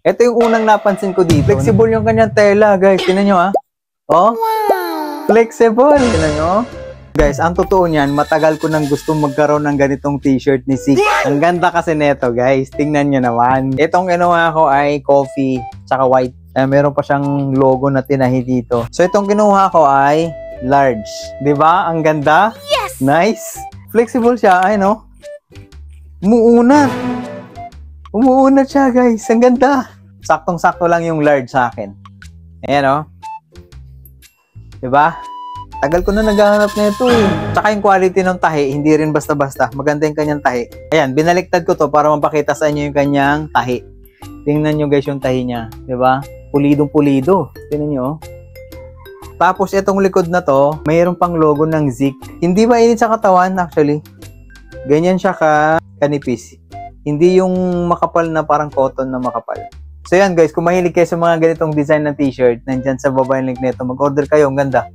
Ito yung unang napansin ko dito. Flexible yung kanyang tela, guys. Tingnan nyo, ha? Oh, flexible. Tingnan nyo. Guys, ang totoo niyan, matagal ko nang gusto magkaroon ng ganitong t-shirt ni Zeke. Ang ganda kasi neto, guys. Tingnan nyo naman. Itong kinuha ko ay coffee, tsaka white. Meron pa siyang logo na tinahi dito. So, itong kinuha ko ay large. Diba? Ang ganda? Yes! Nice. Flexible siya. Ay, no? Umuunat. Umuunat siya, guys. Ang ganda. Saktong-sakto lang yung large sa akin. Ayan, no? Diba? Tagal ko na naghahanap na ito eh. Tsaka yung quality ng tahi, hindi rin basta-basta. Maganda yung kanyang tahi. Ayan, binaliktad ko to para mapakita sa inyo yung kanyang tahi. Tingnan nyo guys yung tahi niya. Diba? Pulidong-pulido. Tingnan nyo. Tapos itong likod na to, mayroon pang logo ng Zeke. Hindi mainit sa katawan actually. Ganyan siya kanipis. Hindi yung makapal na parang cotton na makapal. So yan guys, kung mahilig kayo sa mga ganitong design ng t-shirt, nandyan sa baba yung link nito. Mag-order kayo, ang ganda.